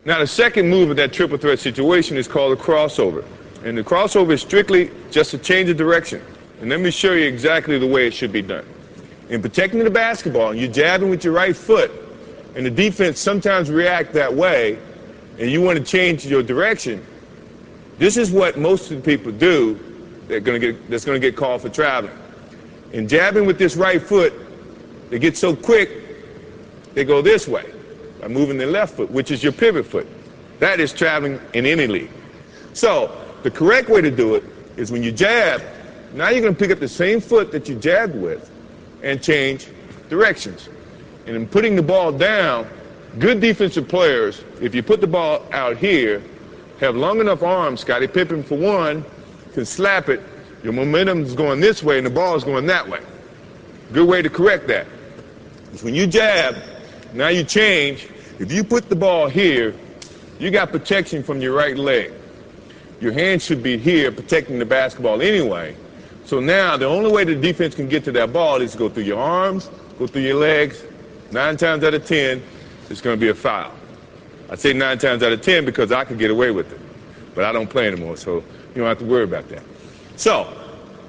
Now, the second move of that triple threat situation is called a crossover. And the crossover is strictly just a change of direction. And let me show you exactly the way it should be done. In protecting the basketball, you're jabbing with your right foot, and the defense sometimes react that way, and you want to change your direction. This is what most of the people do that's going to get called for traveling. In jabbing with this right foot, they get so quick, they go this way by moving their left foot, which is your pivot foot. That is traveling in any league. So the correct way to do it is when you jab, now you're going to pick up the same foot that you jabbed with and change directions. And in putting the ball down, good defensive players, if you put the ball out here, have long enough arms. Scottie Pippen, for one, can slap it. Your momentum is going this way and the ball is going that way. Good way to correct that is when you jab, now you change. If you put the ball here, you got protection from your right leg. Your hand should be here protecting the basketball anyway. So now the only way the defense can get to that ball is to go through your arms, go through your legs. 9 times out of 10, it's going to be a foul. I say 9 times out of 10 because I could get away with it. But I don't play anymore, so you don't have to worry about that. So,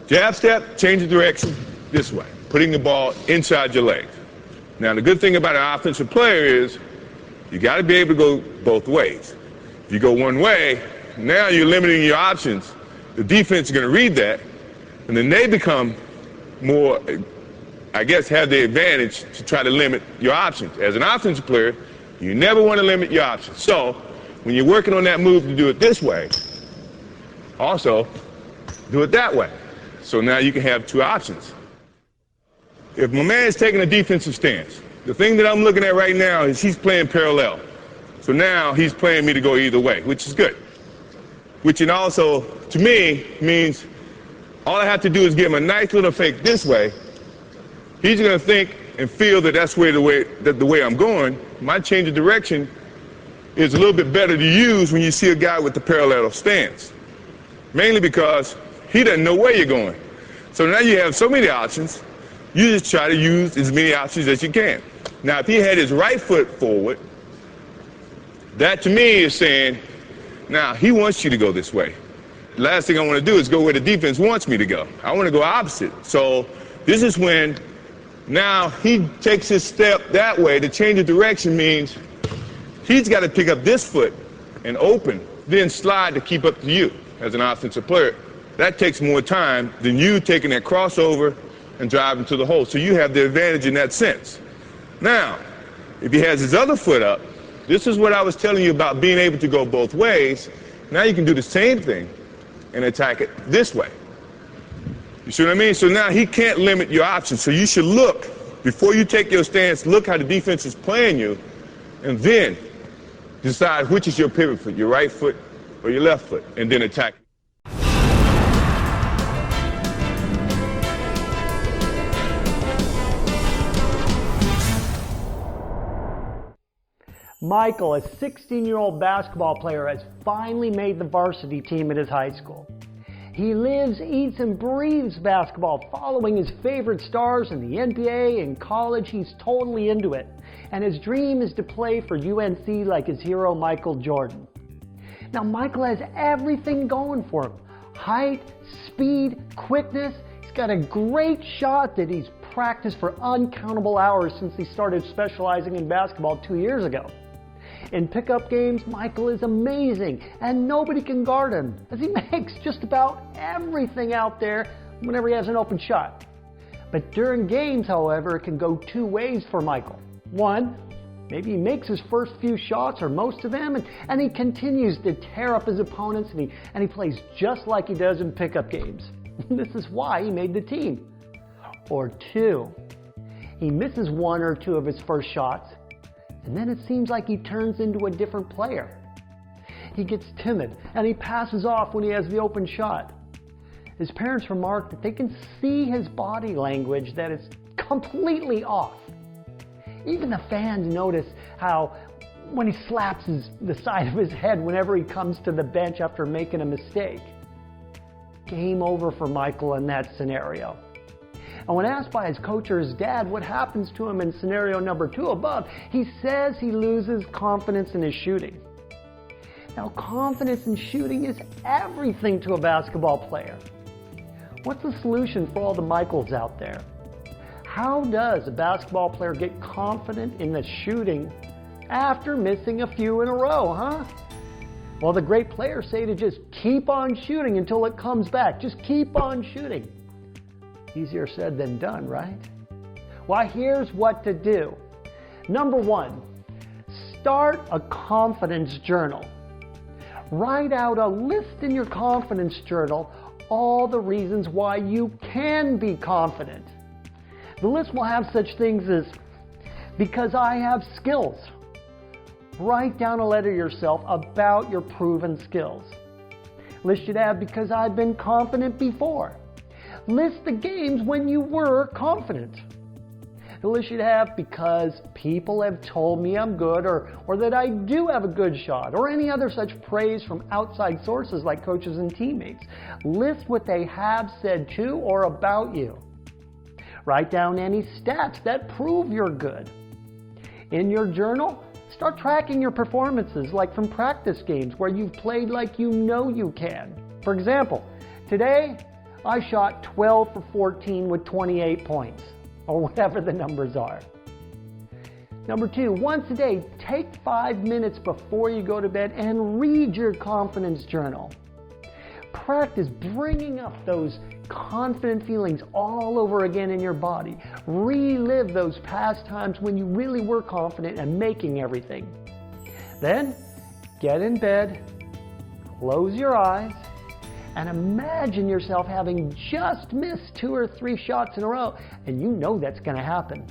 jab step, change the direction this way, putting the ball inside your legs. Now, the good thing about an offensive player is you got to be able to go both ways. If you go one way, now you're limiting your options. The defense is going to read that, and then they become more, I guess, have the advantage to try to limit your options. As an offensive player, you never want to limit your options. So when you're working on that move to do it this way, also do it that way. So now you can have two options. If my man is taking a defensive stance, the thing that I'm looking at right now is he's playing parallel. So now he's playing me to go either way, which is good. Which it also, to me, means all I have to do is give him a nice little fake this way. He's going to think and feel that that's the way I'm going. My change of direction is a little bit better to use when you see a guy with the parallel stance. Mainly because he doesn't know where you're going. So now you have so many options, you just try to use as many options as you can. Now, if he had his right foot forward, that to me is saying, now he wants you to go this way. The last thing I want to do is go where the defense wants me to go. I want to go opposite. So this is when now he takes his step that way. The change of direction means he's got to pick up this foot and open, then slide to keep up to you as an offensive player. That takes more time than you taking that crossover and driving to the hole. So you have the advantage in that sense. Now, if he has his other foot up, this is what I was telling you about being able to go both ways. Now you can do the same thing and attack it this way. You see what I mean? So now he can't limit your options. So you should look, before you take your stance, look how the defense is playing you, and then decide which is your pivot foot, your right foot or your left foot, and then attack. Michael, a 16-year-old basketball player, has finally made the varsity team at his high school. He lives, eats, and breathes basketball, following his favorite stars in the NBA. In college, he's totally into it. And his dream is to play for UNC like his hero, Michael Jordan. Now, Michael has everything going for him. Height, speed, quickness. He's got a great shot that he's practiced for uncountable hours since he started specializing in basketball 2 years ago. In pickup games, Michael is amazing, and nobody can guard him, as he makes just about everything out there whenever he has an open shot. But during games, however, it can go two ways for Michael. One, maybe he makes his first few shots or most of them, and he continues to tear up his opponents, and he plays just like he does in pickup games. This is why he made the team. Or two, he misses one or two of his first shots, and then it seems like he turns into a different player. He gets timid, and he passes off when he has the open shot. His parents remark that they can see his body language, that it's completely off. Even the fans notice how when he slaps the side of his head whenever he comes to the bench after making a mistake. Game over for Michael in that scenario. And when asked by his coach or his dad what happens to him in scenario number 2 above, he says he loses confidence in his shooting. Now, confidence in shooting is everything to a basketball player. What's the solution for all the Michaels out there? How does a basketball player get confident in the shooting after missing a few in a row, huh? Well, the great players say to just keep on shooting until it comes back. Just keep on shooting. Easier said than done, right? Well, here's what to do. Number one, start a confidence journal. Write out a list in your confidence journal all the reasons why you can be confident. The list will have such things as, because I have skills. Write down a letter to yourself about your proven skills. List should have, because I've been confident before. List the games when you were confident. The list should have, because people have told me I'm good, or that I do have a good shot, or any other such praise from outside sources like coaches and teammates. List what they have said to or about you. Write down any stats that prove you're good. In your journal, start tracking your performances, like from practice games where you've played like you know you can. For example, today I shot 12 for 14 with 28 points, or whatever the numbers are. Number two, once a day, take 5 minutes before you go to bed and read your confidence journal. Practice bringing up those confident feelings all over again in your body. Relive those past times when you really were confident and making everything. Then, get in bed, close your eyes, and imagine yourself having just missed 2 or 3 shots in a row, and you know that's going to happen.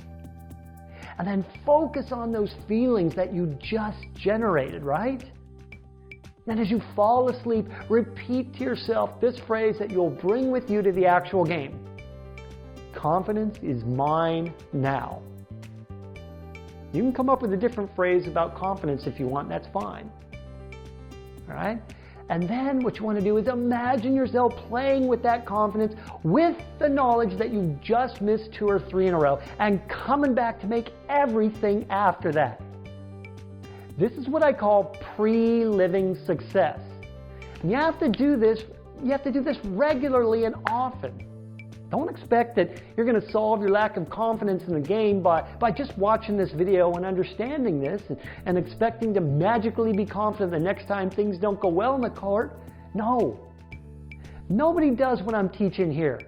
And then focus on those feelings that you just generated, right? And as you fall asleep, repeat to yourself this phrase that you'll bring with you to the actual game. Confidence is mine now. You can come up with a different phrase about confidence if you want, that's fine. All right? And then what you want to do is imagine yourself playing with that confidence with the knowledge that you just missed 2 or 3 in a row and coming back to make everything after that. This is what I call pre-living success. And you have to do this regularly and often. Don't expect that you're going to solve your lack of confidence in the game by just watching this video and understanding this and expecting to magically be confident the next time things don't go well in the court. No. Nobody does what I'm teaching here.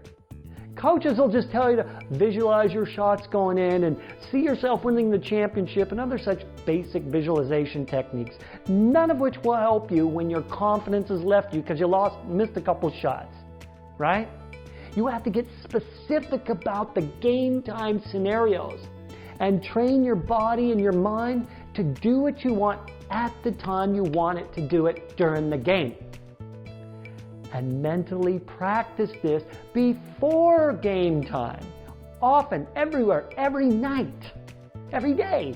Coaches will just tell you to visualize your shots going in and see yourself winning the championship and other such basic visualization techniques, none of which will help you when your confidence has left you because you missed a couple shots, right? You have to get specific about the game time scenarios and train your body and your mind to do what you want at the time you want it to do it during the game. And mentally practice this before game time. Often, everywhere, every night, every day.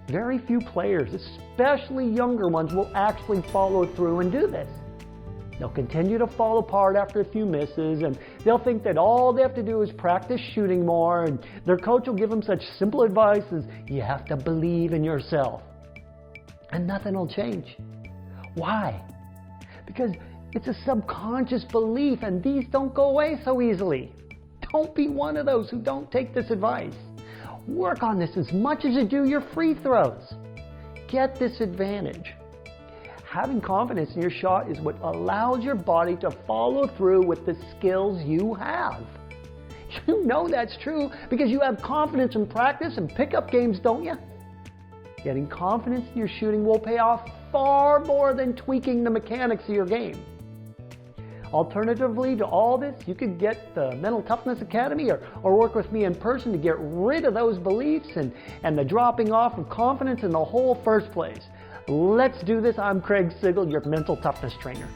Very few players, especially younger ones, will actually follow through and do this. They'll continue to fall apart after a few misses, and they'll think that all they have to do is practice shooting more, and their coach will give them such simple advice as, you have to believe in yourself. And nothing will change. Why? Because it's a subconscious belief, and these don't go away so easily. Don't be one of those who don't take this advice. Work on this as much as you do your free throws. Get this advantage. Having confidence in your shot is what allows your body to follow through with the skills you have. You know that's true because you have confidence in practice and pickup games, don't you? Getting confidence in your shooting will pay off far more than tweaking the mechanics of your game. Alternatively to all this, you could get the Mental Toughness Academy or work with me in person to get rid of those beliefs and the dropping off of confidence in the whole first place. Let's do this. I'm Craig Sigl, your mental toughness trainer.